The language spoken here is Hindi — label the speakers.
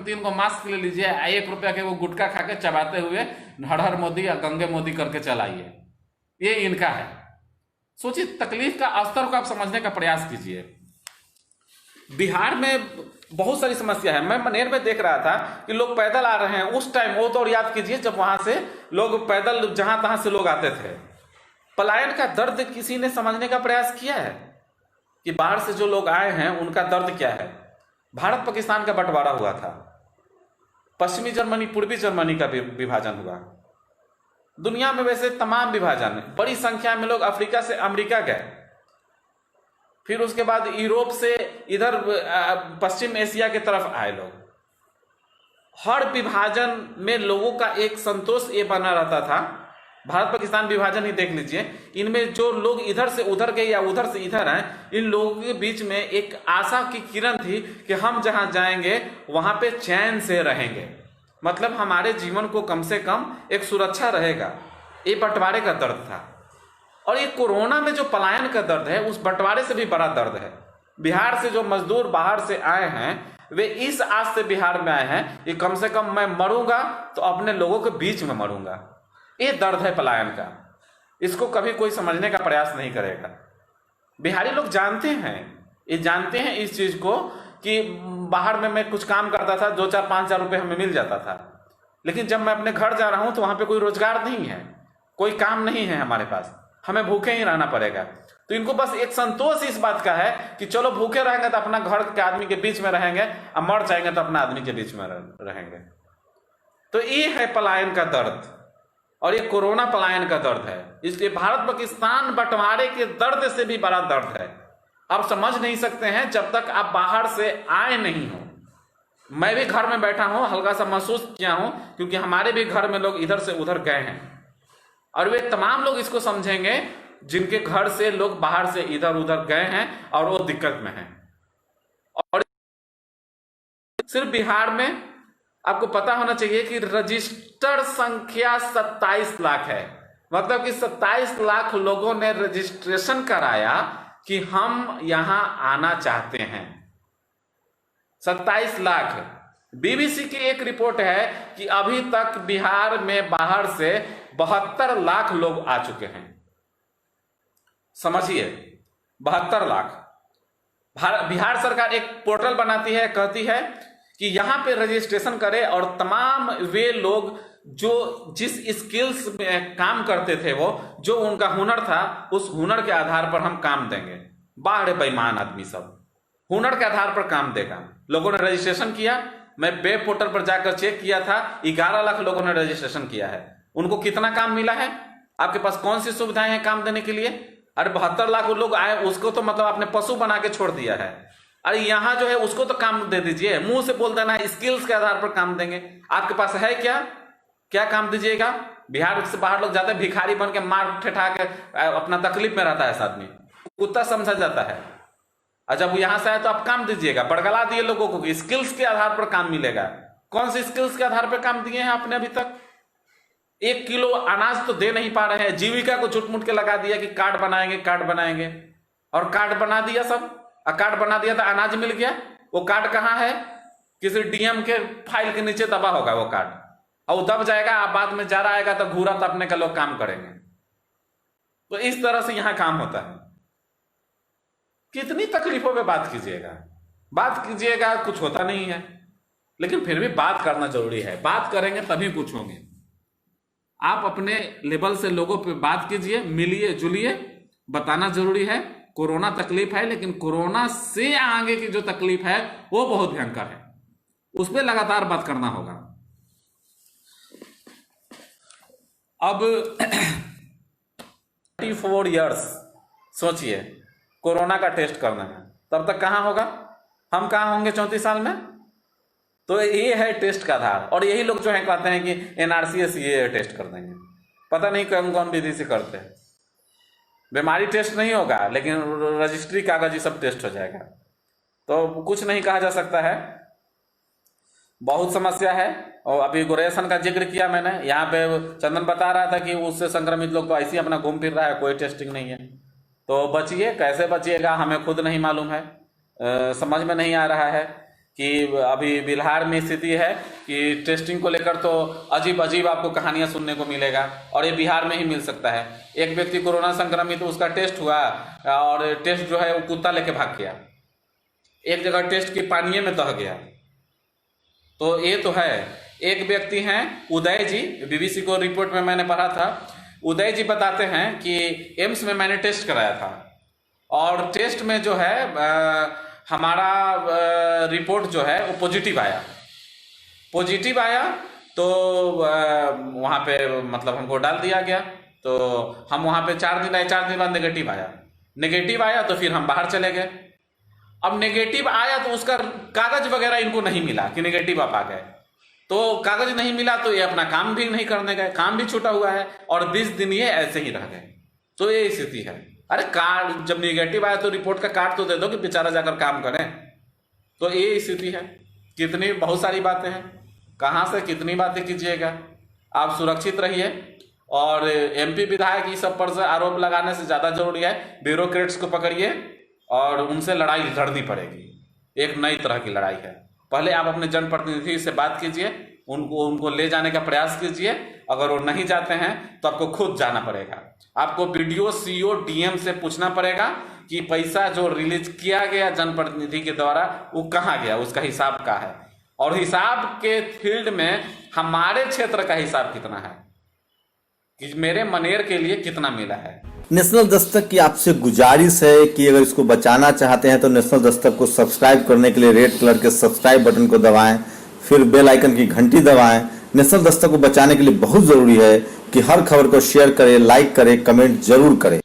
Speaker 1: में 3 को मास्क ले लीजिए, 1 रुपया के वो गुटखा खा के चबाते हुए हर हर मोदी या गंगे मोदी करके चलाइए। ये इनका है। सोचिए, तकलीफ का स्तर को आप समझने का प्रयास कीजिए। बिहार में बहुत सारी समस्या है। मैं मनेर में देख रहा था कि लोग पैदल आ रहे हैं। उस टाइम वो तो याद कीजिए जब वहां से लोग पैदल जहां तहां से लोग आते थे। पलायन का दर्द किसी ने समझने का प्रयास किया है कि बाहर से जो लोग आए हैं उनका दर्द क्या है? भारत पाकिस्तान का बंटवारा हुआ था, पश्चिमी जर्मनी पूर्वी जर्मनी का विभाजन हुआ। दुनिया में वैसे तमाम विभाजन, बड़ी संख्या में लोग अफ्रीका से अमेरिका गए, फिर उसके बाद यूरोप से इधर पश्चिम एशिया की तरफ आए लोग। हर विभाजन में लोगों का एक संतोष ये बना रहता था। भारत पाकिस्तान विभाजन ही देख लीजिए, इनमें जो लोग इधर से उधर गए या उधर से इधर आए, इन लोगों के बीच में एक आशा की किरण थी कि हम जहां जाएंगे वहां पे चैन से रहेंगे, मतलब हमारे जीवन को कम से कम एक सुरक्षा रहेगा। ये बंटवारे का दर्द था। और ये कोरोना में जो पलायन का दर्द है, उस बंटवारे से भी बड़ा दर्द है। बिहार से जो मजदूर बाहर से आए हैं, वे इस आस से बिहार में आए हैं कि कम से कम मैं मरूंगा तो अपने लोगों के बीच में मरूंगा। ये दर्द है पलायन का। इसको कभी कोई समझने का प्रयास नहीं करेगा। बिहारी लोग जानते हैं, ये जानते हैं इस चीज को कि बाहर में मैं कुछ काम करता था, 2-4 5,000 रुपये हमें मिल जाता था, लेकिन जब मैं अपने घर जा रहा हूं तो वहां पे कोई रोजगार नहीं है, कोई काम नहीं है हमारे पास, हमें भूखे ही रहना पड़ेगा। तो इनको बस एक संतोष इस बात का है कि चलो भूखे रहेंगे तो अपना घर के आदमी के बीच में रहेंगे, और मर जाएंगे तो अपना आदमी के बीच में रहेंगे। तो ये है पलायन का दर्द, और ये कोरोना पलायन का दर्द है। इसलिए भारत पाकिस्तान बंटवारे के दर्द से भी बड़ा दर्द है। आप समझ नहीं सकते हैं जब तक आप बाहर से आए नहीं हो। मैं भी घर में बैठा हूं, हल्का सा महसूस किया हूं, क्योंकि हमारे भी घर में लोग इधर से उधर गए हैं। और वे तमाम लोग इसको समझेंगे जिनके घर से लोग बाहर से इधर उधर गए हैं और वो दिक्कत में हैं। और सिर्फ बिहार में आपको पता होना चाहिए कि रजिस्टर्ड संख्या 27 लाख है। मतलब कि 27 लाख लोगों ने रजिस्ट्रेशन कराया कि हम यहां आना चाहते हैं। 27 लाख। बीबीसी की एक रिपोर्ट है कि अभी तक बिहार में बाहर से 72 लाख लोग आ चुके हैं। समझिए, 72 लाख। बिहार सरकार एक पोर्टल बनाती है, कहती है कि यहां पे रजिस्ट्रेशन करें और तमाम वे लोग जो जिस स्किल्स में काम करते थे, वो जो उनका हुनर था, उस हुनर के आधार पर हम काम देंगे। बाहर बेईमान आदमी सब हुनर के आधार पर काम देगा। लोगों ने रजिस्ट्रेशन किया, मैं वेब पोर्टल पर जाकर चेक किया था, 11 लाख लोगों ने रजिस्ट्रेशन किया है। उनको कितना काम मिला है? आपके पास कौन सी सुविधाएं हैं काम देने के लिए? अरे 72 लाख लोग आए, उसको तो मतलब आपने पशु बना के छोड़ दिया है। अरे यहां जो है उसको तो काम दे दीजिए, मुंह से बोल देना स्किल्स के आधार पर काम देंगे। आपके पास है क्या? क्या काम दीजिएगा? बिहार से बाहर लोग जाते हैं भिखारी बन के, मार ठेठा के अपना तकलीफ में रहता है आदमी, कुत्ता समझा जाता है। और जब यहां से आए तो आप काम दीजिएगा। बड़गला दिए लोगों को, स्किल्स के आधार पर काम मिलेगा। कौन से स्किल्स के आधार पर काम दिए हैं आपने अभी तक? 1 किलो अनाज तो दे नहीं पा रहे हैं। जीविका को झूठ-मूठ के लगा दिया कि कार्ड बनाएंगे, कार्ड बनाएंगे, और कार्ड बना दिया सब। कार्ड बना दिया तो अनाज मिल गया। वो कार्ड कहां है? किसी डीएम के फाइल के नीचे दबा होगा वो कार्ड, और वो दब जाएगा। आप बाद में जा रहा आएगा तो घूरा तपने का लोग काम करेंगे। तो इस तरह से यहां काम होता है। कितनी तकलीफों पे बात कीजिएगा, कुछ होता नहीं है। लेकिन फिर भी बात करना जरूरी है। बात करेंगे तभी कुछ होंगे। आप अपने लेवल से लोगों पे बात कीजिए, मिलिए जुलिए। बताना जरूरी है कोरोना तकलीफ है, लेकिन कोरोना से आगे की जो तकलीफ है वो बहुत भयंकर है। उस पर लगातार बात करना होगा। अब 34 इयर्स सोचिए, कोरोना का टेस्ट करना है, तब तक कहां होगा? हम कहां होंगे 34 साल में? तो ये है टेस्ट का आधार। और यही लोग जो है कहते हैं कि एनआरसी ये टेस्ट कर देंगे। पता नहीं कौन कौन विधि से करते हैं। बीमारी टेस्ट नहीं होगा, लेकिन रजिस्ट्री कागज ये सब टेस्ट हो जाएगा। तो कुछ नहीं कहा जा सकता है, बहुत समस्या है। और अभी गुरेशन का जिक्र किया मैंने, यहाँ पे चंदन बता रहा था कि उससे संक्रमित लोग तो ऐसे ही अपना घूम फिर रहा है, कोई टेस्टिंग नहीं है। तो बचिए। कैसे बचिएगा हमें खुद नहीं मालूम है, समझ में नहीं आ रहा है कि अभी बिहार में स्थिति है कि टेस्टिंग को लेकर तो अजीब अजीब आपको कहानियां सुनने को मिलेगा, और ये बिहार में ही मिल सकता है। एक व्यक्ति कोरोना संक्रमित, उसका टेस्ट हुआ और टेस्ट जो है वो कुत्ता लेके भाग गया, एक जगह टेस्ट की पानिये में दह गया। तो ये तो है। एक व्यक्ति हैं उदय जी, बीबीसी को रिपोर्ट में मैंने पढ़ा था, उदय जी बताते हैं कि एम्स में मैंने टेस्ट कराया था और टेस्ट में जो है हमारा रिपोर्ट जो है वो पॉजिटिव आया। तो वहाँ पे मतलब हमको डाल दिया गया, तो हम वहाँ पे 4 दिन आए, 4 दिन बाद नेगेटिव आया तो फिर हम बाहर चले गए। अब नेगेटिव आया तो उसका कागज वगैरह इनको नहीं मिला कि नेगेटिव आप आ गए, तो कागज नहीं मिला तो ये अपना काम भी नहीं करने गए, काम भी छूटा हुआ है और 20 दिन ये ऐसे ही रह गए। तो ये स्थिति है। अरे कार्ड जब नेगेटिव आया तो रिपोर्ट का कार्ड तो दे दो कि बेचारा जाकर काम करें। तो ये स्थिति है। कितनी बहुत सारी बातें हैं, कहाँ से कितनी बातें कीजिएगा। आप सुरक्षित रहिए और एमपी विधायक इस सब पर से आरोप लगाने से ज़्यादा जरूरी है ब्यूरोक्रेट्स को पकड़िए और उनसे लड़ाई लड़नी पड़ेगी। एक नई तरह की लड़ाई है। पहले आप अपने जनप्रतिनिधि से बात कीजिए, उनको ले जाने का प्रयास कीजिए। अगर वो नहीं जाते हैं तो आपको खुद जाना पड़ेगा। आपको बीडीओ, सीओ, डीएम से पूछना पड़ेगा कि पैसा जो रिलीज किया गया जनप्रतिनिधि के द्वारा वो कहाँ गया, उसका हिसाब क्या है, और हिसाब के फील्ड में हमारे क्षेत्र का हिसाब कितना है कि मेरे मनेर के लिए कितना मिला है।
Speaker 2: नेशनल दस्तक की आपसे गुजारिश है कि अगर इसको बचाना चाहते हैं तो नेशनल दस्तक को सब्सक्राइब करने के लिए रेड कलर के सब्सक्राइब बटन को दबाएं, फिर बेल आइकन की घंटी दबाएं। नेशनल दस्तक को बचाने के लिए बहुत जरूरी है कि हर खबर को शेयर करें, लाइक करें, कमेंट जरूर करें।